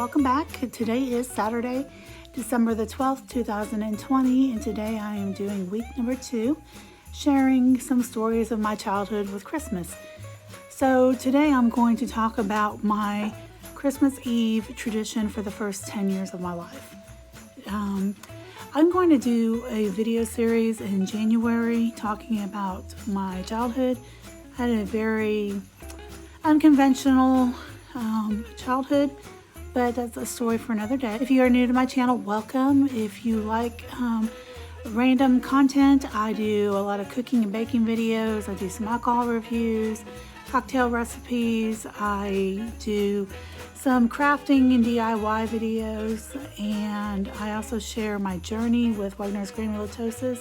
welcome back. Today is Saturday, December the 12th, 2020, and today I am doing week number 2, sharing some stories of my childhood with Christmas. So today I'm going to talk about my Christmas Eve tradition for the first 10 years of my life. I'm going to do a video series in January talking about my childhood. I had a very unconventional childhood, but that's a story for another day. If you are new to my channel, welcome. If you like random content, I do a lot of cooking and baking videos. I do some alcohol reviews, cocktail recipes. I do some crafting and DIY videos, and I also share my journey with Wegener's granulomatosis,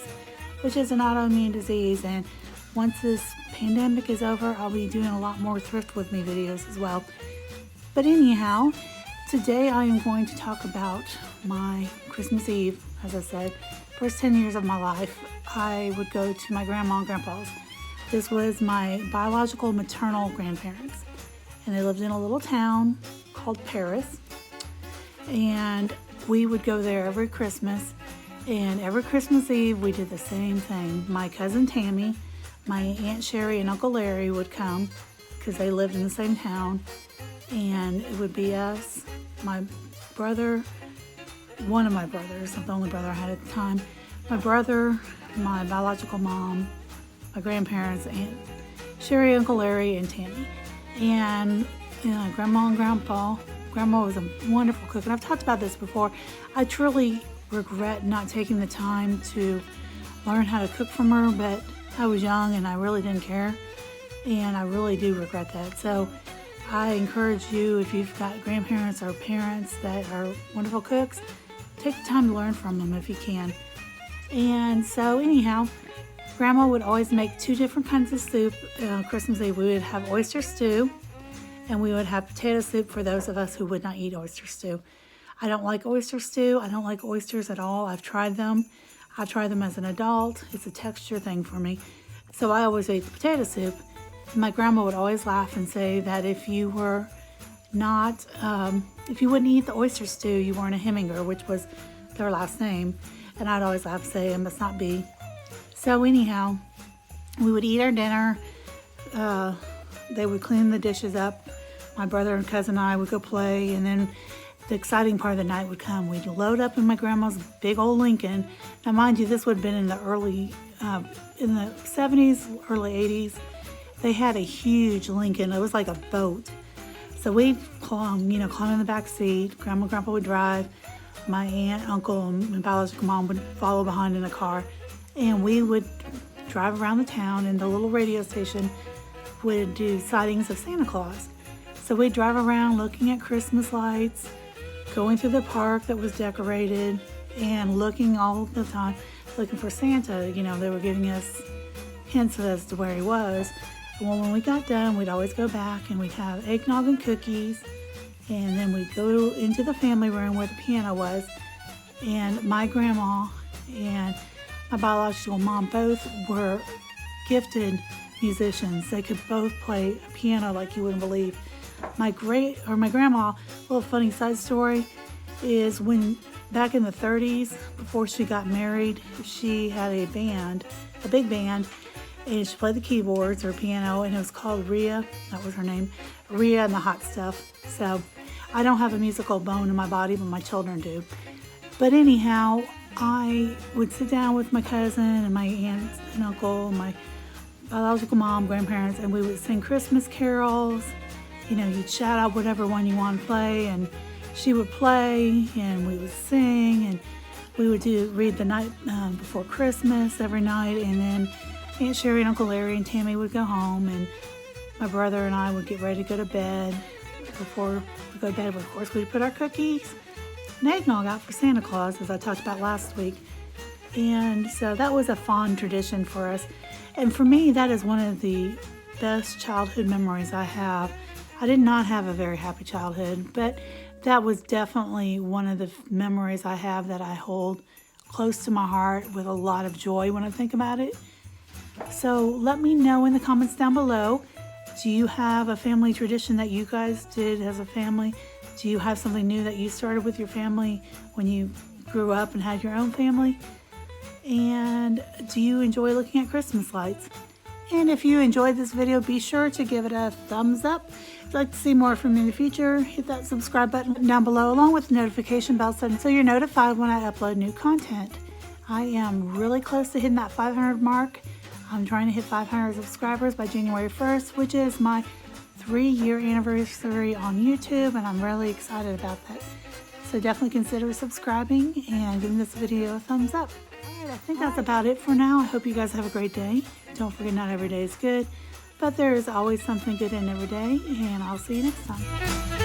which is an autoimmune disease. And once this pandemic is over, I'll be doing a lot more Thrift With Me videos as well. But anyhow, today I am going to talk about my Christmas Eve. As I said, first 10 years of my life, I would go to my grandma and grandpa's. This was my biological maternal grandparents, and they lived in a little town called Paris, and we would go there every Christmas. And every Christmas Eve we did the same thing. My cousin Tammy, my Aunt Sherry, and Uncle Larry would come because they lived in the same town, and it would be us, my brother, one of my brothers, the only brother I had at the time, my brother, my biological mom, my grandparents, Aunt Sherry, Uncle Larry, and Tammy. And Grandma and Grandpa. Grandma was a wonderful cook, and I've talked about this before. I truly regret not taking the time to learn how to cook from her, but I was young and I really didn't care, and I really do regret that. So I encourage you, if you've got grandparents or parents that are wonderful cooks, take the time to learn from them if you can. And so anyhow, Grandma would always make 2 different kinds of soup. Christmas Eve we would have oyster stew, and we would have potato soup for those of us who would not eat oyster stew. I don't like oyster stew. I don't like oysters at all. I've tried them. I tried them as an adult. It's a texture thing for me. So I always ate the potato soup. My grandma would always laugh and say that if you were not, if you wouldn't eat the oyster stew, you weren't a Heminger, which was their last name. And I'd always laugh and say, it must not be. So anyhow, we would eat our dinner. They would clean the dishes up. My brother and cousin and I would go play, and then the exciting part of the night would come. We'd load up in my grandma's big old Lincoln. Now, mind you, this would have been in the in the 70s, early 80s. They had a huge Lincoln. It was like a boat. So we'd climb in the back seat. Grandma and Grandpa would drive. My aunt, uncle, and biological mom would follow behind in a car. And we would drive around the town, and the little radio station would do sightings of Santa Claus. So we'd drive around looking at Christmas lights, going through the park that was decorated, and looking all the time, looking for Santa. They were giving us hints as to where he was. Well, when we got done, we'd always go back and we'd have eggnog and cookies, and then we'd go into the family room where the piano was. And my grandma and my biological mom both were gifted musicians. They could both play a piano like you wouldn't believe. My grandma, a little funny side story, is when back in the 30s, before she got married, she had a band, a big band, and she played the keyboards or piano, and it was called Rhea. That was her name, Rhea and the Hot Stuff. So I don't have a musical bone in my body, but my children do. But anyhow, I would sit down with my cousin and my aunt and uncle, my biological mom, grandparents, and we would sing Christmas carols. You'd shout out whatever one you want to play, and she would play, and we would sing, and we would read the night before Christmas every night, and then Aunt Sherry and Uncle Larry and Tammy would go home, and my brother and I would get ready to go to bed. Before we go to bed, of course, we'd put our cookies and eggnog out for Santa Claus, as I talked about last week. And so that was a fond tradition for us. And for me, that is one of the best childhood memories I have. I did not have a very happy childhood, but that was definitely one of the memories I have that I hold close to my heart with a lot of joy when I think about it. So let me know in the comments down below, do you have a family tradition that you guys did as a family Do you have something new that you started with your family when you grew up and had your own family? And do you enjoy looking at Christmas lights? And if you enjoyed this video, be sure to give it a thumbs up. If you'd like to see more from me in the future, hit that subscribe button down below along with the notification bell so you're notified when I upload new content. I am really close to hitting that 500 mark. I'm trying to hit 500 subscribers by January 1st, which is my 3-year anniversary on YouTube, and I'm really excited about that. So definitely consider subscribing and giving this video a thumbs up. Alright, I think that's about it for now. I hope you guys have a great day. Don't forget, not every day is good, but there is always something good in every day, and I'll see you next time.